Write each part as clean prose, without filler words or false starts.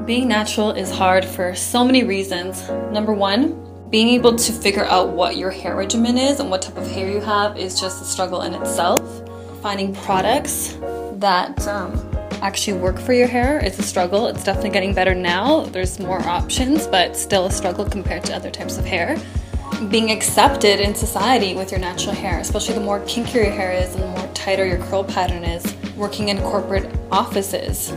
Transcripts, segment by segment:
Being natural is hard for so many reasons. Number one, being able to figure out what your hair regimen is and what type of hair you have is just a struggle in itself. Finding products that actually work for your hair is a struggle. It's definitely getting better now. There's more options, but still a struggle compared to other types of hair. Being accepted in society with your natural hair, especially the more kinkier your hair is and the more tighter your curl pattern is. Working in corporate offices,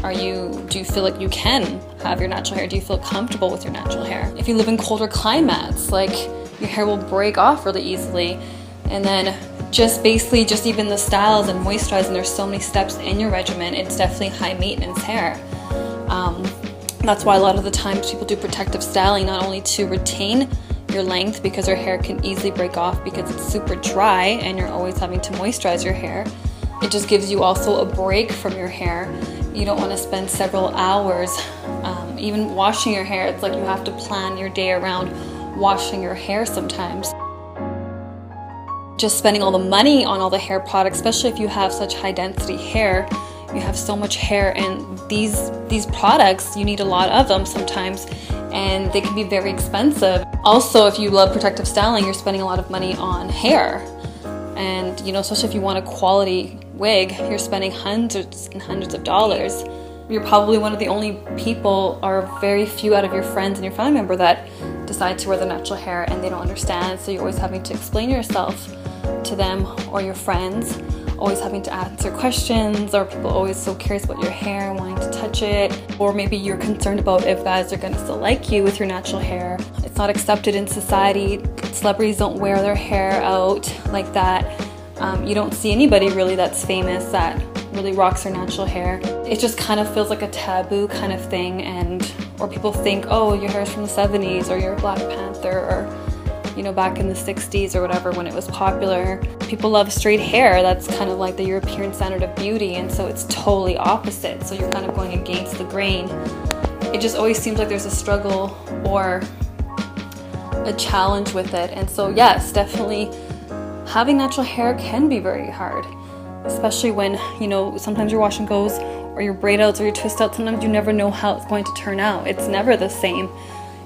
do you feel like you can have your natural hair? Do you feel comfortable with your natural hair? If you live in colder climates, like your hair will break off really easily. And then just even the styles and moisturizing, there's so many steps in your regimen. It's definitely high maintenance hair. That's why a lot of the times people do protective styling, not only to retain your length because your hair can easily break off because it's super dry and you're always having to moisturize your hair. It just gives you also a break from your hair. You don't want to spend several hours even washing your hair. It's like you have to plan your day around washing your hair sometimes. Just spending all the money on all the hair products, especially if you have such high density hair. You have so much hair, and these products, you need a lot of them sometimes, and they can be very expensive. Also, if you love protective styling, you're spending a lot of money on hair. And especially if you want a quality wig, you're spending hundreds and hundreds of dollars. You're probably one of the only people, or very few out of your friends and your family member, that decide to wear their natural hair and they don't understand. So you're always having to explain yourself to them or your friends, always having to answer questions, or people always so curious about your hair, wanting to touch it. Or maybe you're concerned about if guys are going to still like you with your natural hair. It's not accepted in society. Celebrities don't wear their hair out like that. You don't see anybody really that's famous that really rocks their natural hair. It just kind of feels like a taboo kind of thing, or people think, oh, your hair's from the 70s, or you're a Black Panther, or back in the 60s or whatever when it was popular. People love straight hair. That's kind of like the European standard of beauty, and so it's totally opposite. So you're kind of going against the grain. It just always seems like there's a struggle or a challenge with it. And so yes, definitely having natural hair can be very hard, especially when sometimes your wash and goes or your braid outs or your twist outs, sometimes you never know how it's going to turn out. It's never the same,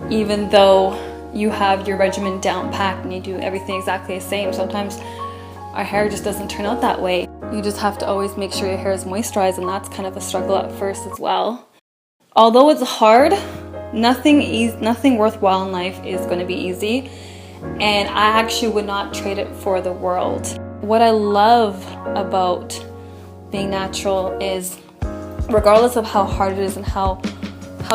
even though you have your regimen down packed and you do everything exactly the same. Sometimes our hair just doesn't turn out that way. You just have to always make sure your hair is moisturized, and that's kind of a struggle at first as well. Although it's hard, nothing worthwhile in life is going to be easy, and I actually would not trade it for the world. What I love about being natural is, regardless of how hard it is and how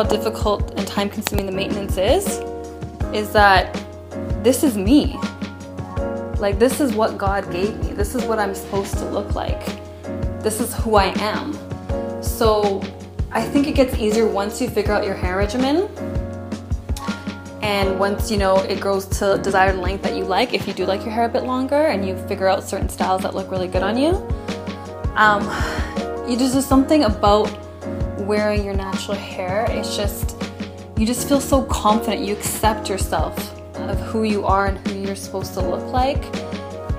difficult and time consuming the maintenance is that this is me. Like, this is what God gave me. This is what I'm supposed to look like. This is who I am. So I think it gets easier once you figure out your hair regimen, and once it grows to desired length that you like. If you do like your hair a bit longer and you figure out certain styles that look really good on you, there's something about wearing your natural hair. You just feel so confident. You accept yourself of who you are and who you're supposed to look like.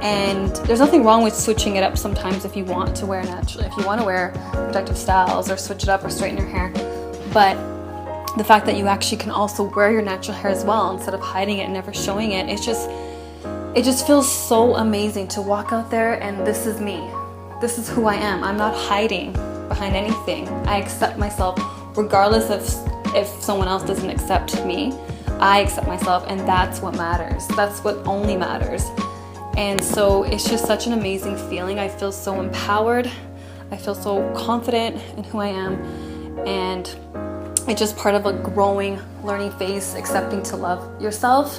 And there's nothing wrong with switching it up sometimes if you want to wear natural, if you want to wear protective styles or switch it up or straighten your hair. But the fact that you actually can also wear your natural hair as well instead of hiding it and never showing it, it just feels so amazing to walk out there and this is me. This is who I am. I'm not hiding behind anything. I accept myself regardless of if someone else doesn't accept me. I accept myself, and that's what matters. That's what only matters. And so it's just such an amazing feeling. I feel so empowered. I feel so confident in who I am, and it's just part of a growing, learning phase, accepting to love yourself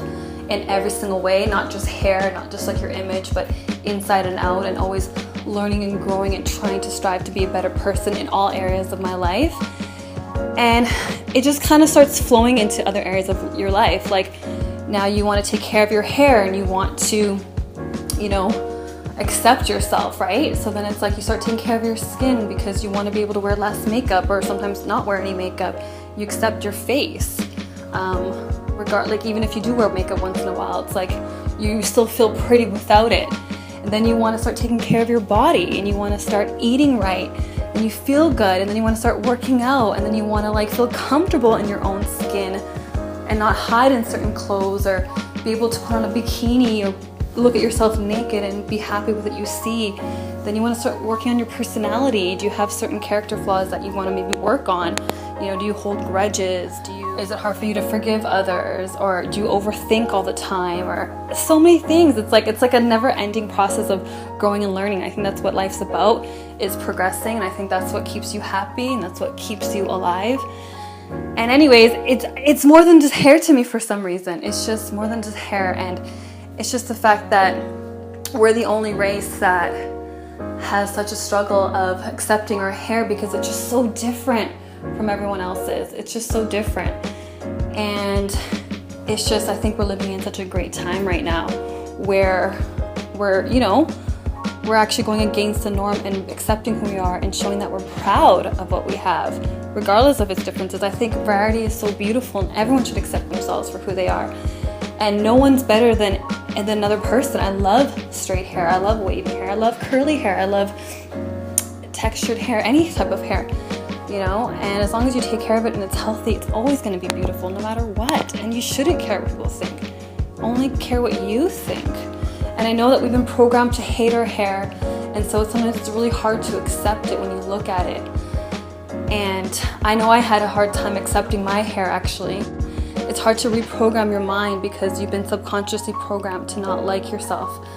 in every single way, not just hair, not just like your image, but inside and out, and always learning and growing and trying to strive to be a better person in all areas of my life. And it just kind of starts flowing into other areas of your life. Like, now you want to take care of your hair and you want to, accept yourself, right? So then it's like you start taking care of your skin because you want to be able to wear less makeup, or sometimes not wear any makeup. You accept your face. Even if you do wear makeup once in a while, it's like you still feel pretty without it. And then you want to start taking care of your body, and you want to start eating right. and you feel good, and then you want to start working out, and then you want to like feel comfortable in your own skin and not hide in certain clothes, or be able to put on a bikini or look at yourself naked and be happy with what you see. Then you want to start working on your personality. Do you have certain character flaws that you want to maybe work on? You know, do you hold grudges? Is it hard for you to forgive others? Or do you overthink all the time? Or so many things. It's like a never-ending process of growing and learning. I think that's what life's about, is progressing, and I think that's what keeps you happy, and that's what keeps you alive. And anyways, it's more than just hair to me for some reason. It's just more than just hair, and it's just the fact that we're the only race that has such a struggle of accepting our hair, because it's just so different from everyone else's. It's just so different. And it's just, I think we're living in such a great time right now where we're actually going against the norm and accepting who we are and showing that we're proud of what we have, regardless of its differences. I think variety is so beautiful, and everyone should accept themselves for who they are. And no one's better than another person. I love straight hair, I love wavy hair, I love curly hair, I love textured hair, any type of hair, you know, and as long as you take care of it and it's healthy, it's always going to be beautiful no matter what. And you shouldn't care what people think, only care what you think. And I know that we've been programmed to hate our hair, and so sometimes it's really hard to accept it when you look at it. And I know I had a hard time accepting my hair, actually. It's hard to reprogram your mind because you've been subconsciously programmed to not like yourself.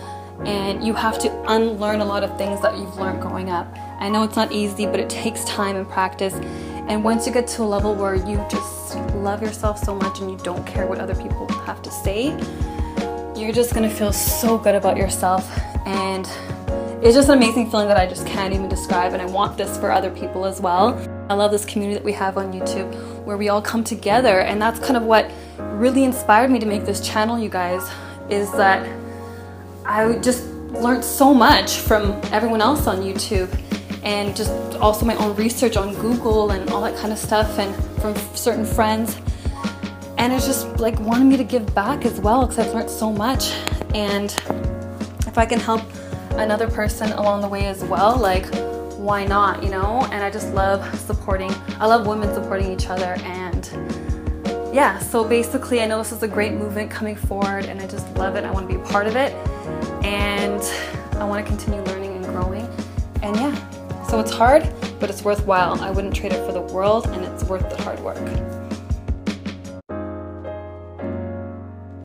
And you have to unlearn a lot of things that you've learned growing up. I know it's not easy, but it takes time and practice. And once you get to a level where you just love yourself so much and you don't care what other people have to say, you're just gonna feel so good about yourself. And it's just an amazing feeling that I just can't even describe, and I want this for other people as well. I love this community that we have on YouTube where we all come together, and that's kind of what really inspired me to make this channel, you guys, is that I just learned so much from everyone else on YouTube, and just also my own research on Google and all that kind of stuff, and from certain friends. And it's just like wanting me to give back as well, because I've learned so much. And if I can help another person along the way as well, like, why not, you know? And I just love I love women supporting each other. And yeah, so basically I know this is a great movement coming forward, and I just love it. I want to be a part of it, and I want to continue learning and growing. And yeah, so it's hard, but it's worthwhile. I wouldn't trade it for the world, and it's worth the hard work.